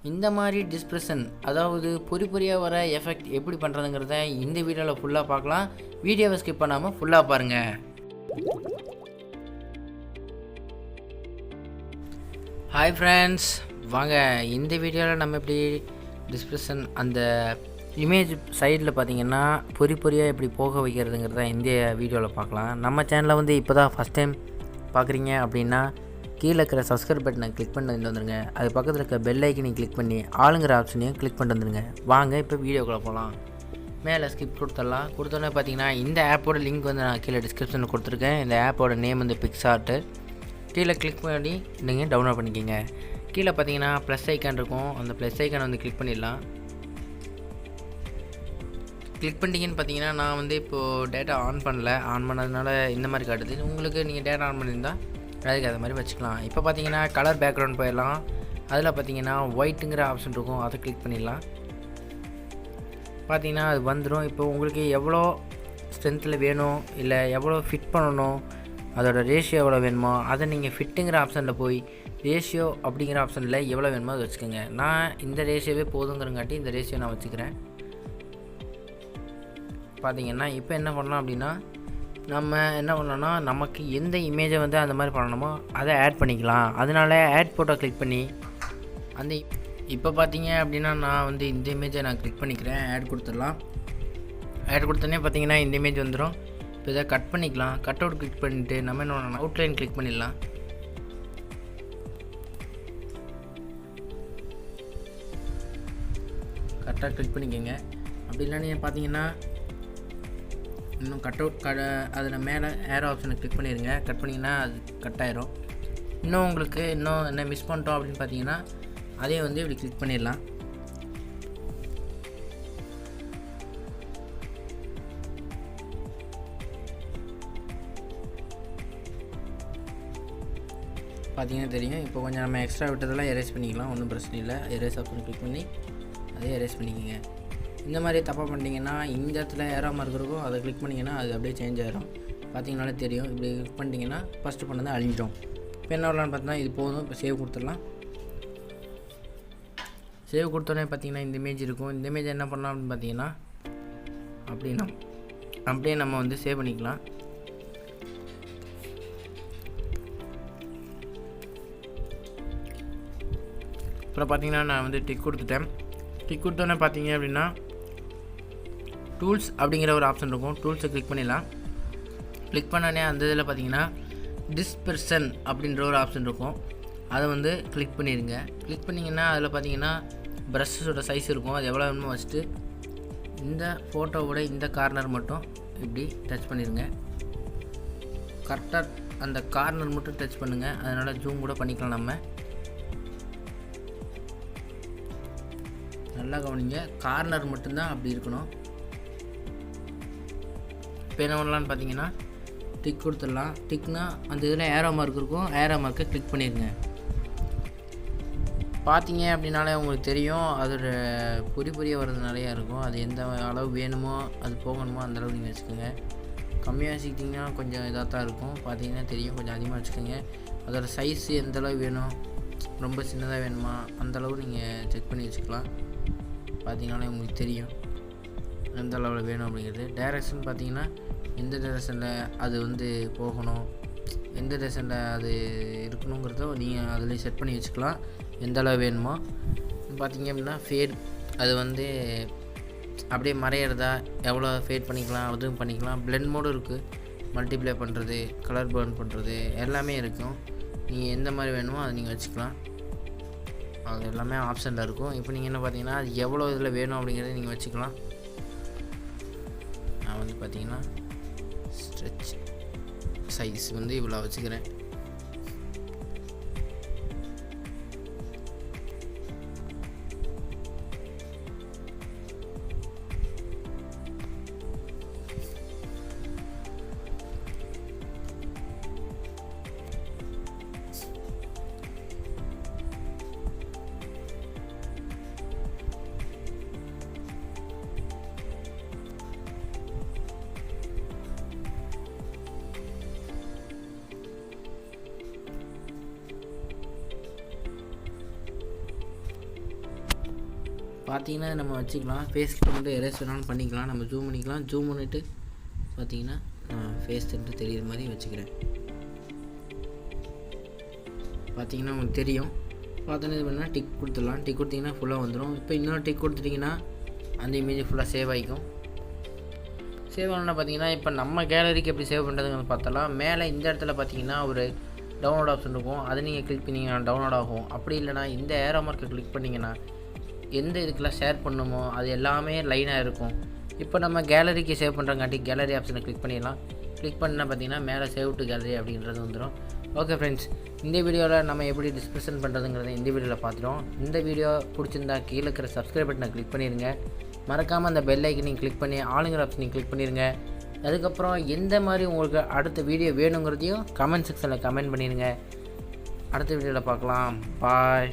இந்த மாதிரி டிஸ்பர்ஷன் அதாவது பொறி பொறியாக வர எஃபெக்ட் எப்படி பண்ணுறதுங்கிறத இந்த வீடியோவில் ஃபுல்லாக பார்க்கலாம். வீடியோவை ஸ்கிப் பண்ணாமல் ஃபுல்லாக பாருங்கள். ஹாய் ஃப்ரெண்ட்ஸ், வாங்க இந்த வீடியோவில் நம்ம எப்படி டிஸ்பர்ஷன் அந்த இமேஜ் சைடில் பார்த்தீங்கன்னா பொறி பொறியாக எப்படி போக வைக்கிறதுங்கிறத இந்த வீடியோவில் பார்க்கலாம். நம்ம சேனலை வந்து இப்போ தான் ஃபஸ்ட் டைம் பார்க்குறீங்க அப்படின்னா கீழே இருக்கிற சப்ஸ்கிரைப் பட்டனை கிளிக் பண்ணிட்டு வந்துடுங்க. அது பக்கத்தில் இருக்க பெல் ஐக்கனையும் கிளிக் பண்ணி ஆளுங்கிற ஆப்ஷனையும் கிளிக் பண்ணிட்டு வந்துடுங்க. வாங்க இப்போ வீடியோக்குள்ளே போகலாம். மேலே ஸ்கிப் கொடுத்தோன்னே பார்த்தீங்கன்னா இந்த ஆப்போட லிங்க் வந்து நான் கீழே டிஸ்கிரிப்ஷனில் கொடுத்துருக்கேன். இந்த ஆப்போட நேம் வந்து பிக்சார்ட்டு. கீழே கிளிக் பண்ணி நீங்கள் டவுன்லோட் பண்ணிக்கிங்க. கீழே பார்த்தீங்கன்னா ப்ளஸ் ஐக்கான் இருக்கும். அந்த ப்ளஸ் ஐக்கான் வந்து கிளிக் பண்ணிடலாம். கிளிக் பண்ணிட்டீங்கன்னு பார்த்தீங்கன்னா நான் வந்து இப்போது டேட்டா ஆன் பண்ணதுனால இந்த மாதிரி காட்டுது. உங்களுக்கு நீங்கள் டேட்டா ஆன் பண்ணியிருந்தால் அதுக்கு அது மாதிரி வச்சுக்கலாம். இப்போ பார்த்தீங்கன்னா கலர் பேக்ரவுண்ட் போயிடலாம். அதில் பார்த்தீங்கன்னா ஒயிட்டுங்கிற ஆப்ஷன் இருக்கும், அதை கிளிக் பண்ணிடலாம். பார்த்தீங்கன்னா அது வந்துடும். இப்போ உங்களுக்கு எவ்வளோ ஸ்ட்ரென்த்தில் வேணும் இல்லை எவ்வளோ ஃபிட் பண்ணணும், அதோடய ரேஷியோ எவ்வளோ வேணுமோ அதை நீங்கள் ஃபிட்டுங்கிற ஆப்ஷனில் போய் ரேஷியோ அப்படிங்கிற ஆப்ஷனில் எவ்வளோ வேணுமோ அதை வச்சுக்கோங்க. நான் இந்த ரேஷியோவே போதுங்கிறங்காட்டி இந்த ரேஷியோ நான் வச்சுக்கிறேன். பார்த்தீங்கன்னா இப்போ என்ன பண்ணலாம் அப்படின்னா நம்ம என்ன பண்ணோன்னா நமக்கு எந்த இமேஜை வந்து அந்த மாதிரி பண்ணணுமோ அதை ஆட் பண்ணிக்கலாம். அதனால ஆட் ஃபோட்டோ கிளிக் பண்ணி அந்த இப்போ பார்த்தீங்க அப்படின்னா நான் வந்து இந்த இமேஜை நான் கிளிக் பண்ணிக்கிறேன். ஆட் கொடுத்துடலாம். ஆட் கொடுத்தோன்னே பார்த்தீங்கன்னா இந்த இமேஜ் வந்துடும். இப்போ இதை கட் பண்ணிக்கலாம். கட் அவுட் கிளிக் பண்ணிவிட்டு நம்ம என்ன பண்ணணும், அவுட்லைன் கிளிக் பண்ணிடலாம். கரெக்டாக கிளிக் பண்ணிக்கோங்க. அப்படி இல்லை நீங்கள் பார்த்தீங்கன்னா இன்னும் கட் அவுட் அதில் மேலே ஏரோ ஆப்ஷனை கிளிக் பண்ணிடுங்க. கட் பண்ணிங்கன்னா அது கட் ஆயிரும். இன்னும் உங்களுக்கு இன்னும் என்ன மிஸ் பண்ணிட்டோம் அப்படின்னு பார்த்தீங்கன்னா அதே வந்து இப்படி கிளிக் பண்ணிடலாம். பார்த்தீங்கன்னா தெரியும். இப்போ கொஞ்சம் நம்ம எக்ஸ்ட்ரா விட்டதெல்லாம் எரேஸ் பண்ணிக்கலாம், ஒன்றும் பிரச்சனை இல்லை. எரேஸ் ஆப்ஷன் கிளிக் பண்ணி அதே எரேஸ் பண்ணிக்கோங்க. இந்த மாதிரி தப்பாக பண்ணிட்டீங்கன்னா இந்த இடத்துல ஏரோ மார்க் இருக்கும், அதை கிளிக் பண்ணிங்கன்னா அது அப்படியே சேஞ்ச் ஆகிரும். பார்த்தீங்கனாலே தெரியும். இப்படி கிளிக் பண்ணிட்டீங்கன்னா ஃபஸ்ட்டு பண்ணது அழிஞ்சிடும். இப்போ என்ன வரலான்னு பார்த்தீங்கன்னா இது போதும். இப்போ சேவ் கொடுத்துடலாம். சேவ் கொடுத்தோன்னே பார்த்தீங்கன்னா இந்த இமேஜ் இருக்கும். இந்த இமேஜ் என்ன பண்ணலாம் அப்படின்னு பார்த்தீங்கன்னா அப்படியே நம்ம வந்து சேவ் பண்ணிக்கலாம். அப்புறம் பார்த்தீங்கன்னா நான் வந்து டிக் கொடுத்துட்டேன். டிக் கொடுத்தோன்னே பார்த்தீங்க அப்படின்னா டூல்ஸ் அப்படிங்கிற ஒரு ஆப்ஷன் இருக்கும். டூல்ஸை கிளிக் பண்ணிடலாம். கிளிக் பண்ணோடனே அந்த இதில் பார்த்தீங்கன்னா டிஸ்பர்ஷன் அப்படின்ற ஒரு ஆப்ஷன் இருக்கும், அதை வந்து கிளிக் பண்ணிடுங்க. கிளிக் பண்ணிங்கன்னா அதில் பார்த்தீங்கன்னா ப்ரஷ்ஷோட சைஸ் இருக்கும், அது எவ்வளோ வேணுமோ வச்சுட்டு இந்த ஃபோட்டோவோட இந்த கார்னர் மட்டும் இப்படி டச் பண்ணிடுங்க. கரெக்டாக அந்த கார்னர் மட்டும் டச் பண்ணுங்கள். அதனால் ஜூம் கூட பண்ணிக்கலாம். நம்ம நல்லா கவனிங்க, கார்னர் மட்டும்தான் அப்படி இருக்கணும். இப்போ என்ன பண்ணலான்னு பார்த்தீங்கன்னா டிக் கொடுத்துடலாம். டிக்னா அந்த இதில் ஏரோ மார்க் இருக்கும், ஏரோ மார்க்கை கிளிக் பண்ணிடுங்க. பார்த்தீங்க அப்படின்னாலே உங்களுக்கு தெரியும் அதோட பொறியாக வர்றது நிறையா இருக்கும். அது எந்த அளவு வேணுமோ அது போகணுமோ அந்தளவு நீங்கள் வச்சுக்கோங்க. கம்மியாக வச்சுக்கிட்டிங்கன்னா கொஞ்சம் இதாக தான் இருக்கும். பார்த்தீங்கன்னா தெரியும். கொஞ்சம் அதிகமாக வச்சுக்கோங்க. அதோட சைஸு எந்தளவு வேணும், ரொம்ப சின்னதாக வேணுமா அந்தளவு நீங்கள் செக் பண்ணி வச்சுக்கலாம். பார்த்தீங்கன்னாலே உங்களுக்கு தெரியும் எந்த அளவில் வேணும் அப்படிங்கிறது. டைரக்ஷன் பார்த்தீங்கன்னா எந்த டைரக்ஷனில் அது வந்து போகணும், எந்த டைரக்ஷனில் அது இருக்கணுங்கிறத நீங்கள் அதில் செட் பண்ணி வச்சுக்கலாம் எந்த அளவு வேணுமோ. பார்த்தீங்க அப்படின்னா ஃபேட் அது வந்து அப்படியே மறையிறதா எவ்வளோ ஃபேட் பண்ணிக்கலாம் அதுவும் பண்ணிக்கலாம். பிளெண்ட் மோடும் இருக்குது, மல்டிப்ளை பண்ணுறது, கலர் பர்ன் பண்ணுறது எல்லாமே இருக்கும். நீங்கள் எந்த மாதிரி வேணுமோ அதை நீங்கள் வச்சுக்கலாம். அது எல்லாமே ஆப்ஷனில் இருக்கும். இப்போ நீங்கள் என்ன பார்த்தீங்கன்னா அது எவ்வளோ இதில் வேணும் அப்படிங்கிறத நீங்கள் வச்சுக்கலாம். நான் வந்து பார்த்தீங்கன்னா ஸ்ட்ரெச் சைஸ் வந்து இவ்வளோ வச்சுக்கிறேன். பார்த்தீங்கன்னா நம்ம வச்சுக்கலாம். ஃபேஸ் கிட்ட மட்டும் எரேஸ் வேணாலும் பண்ணிக்கலாம். நம்ம ஜூம் பண்ணிக்கலாம். ஜூம் பண்ணிவிட்டு பார்த்தீங்கன்னா நான் ஃபேஸ் சென்டர் தெரியுற மாதிரி வச்சுக்கிறேன். பார்த்தீங்கன்னா உங்களுக்கு தெரியும். பார்த்தோன்னே இது பண்ணால் டிக் கொடுத்துடலாம். டிக் கொடுத்தீங்கன்னா ஃபுல்லாக வந்துடும். இப்போ இன்னொரு டிக் கொடுத்துட்டிங்கன்னா அந்த இமேஜ் ஃபுல்லாக சேவ் ஆகிக்கும். சேவ் ஆகணுன்னா பார்த்தீங்கன்னா இப்போ நம்ம கேலரிக்கு எப்படி சேவ் பண்ணுறதுன்னு பார்த்தலாம். மேலே இந்த இடத்துல பார்த்தீங்கன்னா ஒரு டவுன்லோட் ஆப்ஷன் இருக்கும். அதை நீங்கள் கிளிக் பண்ணிங்கன்னா டவுன்லோட் ஆகும். அப்படி இல்லைனா இந்த ஏரோ மார்க்கை கிளிக் பண்ணிங்கன்னா எந்த இதுக்கெல்லாம் ஷேர் பண்ணணுமோ அது எல்லாமே லைனாக இருக்கும். இப்போ நம்ம கேலரிக்கு சேவ் பண்ணுறங்காட்டி கேலரி ஆப்ஷனை கிளிக் பண்ணிடலாம். கிளிக் பண்ணால் பார்த்தீங்கன்னா மேலே சேவ் டு கேலரி அப்படின்றது வந்துடும். ஓகே ஃப்ரெண்ட்ஸ், இந்த வீடியோவில் நம்ம எப்படி டிஸ்கிரிப்ஷன் பண்ணுறதுங்கிறத இந்த வீடியோவில் பார்த்துட்டோம். இந்த வீடியோ பிடிச்சிருந்தா கீழே இருக்கிற சப்ஸ்கிரைப் பட்டனை கிளிக் பண்ணிடுங்க. மறக்காமல் அந்த பெல் ஐக்கனையும் கிளிக் பண்ணி ஆளுங்கிற ஆப்ஷனையும் கிளிக் பண்ணிடுங்க. அதுக்கப்புறம் எந்த மாதிரி உங்களுக்கு அடுத்த வீடியோ வேணுங்கிறதையும் கமெண்ட் செக்ஷனில் கமெண்ட் பண்ணிடுங்க. அடுத்த வீடியோவில் பார்க்கலாம். பாய்.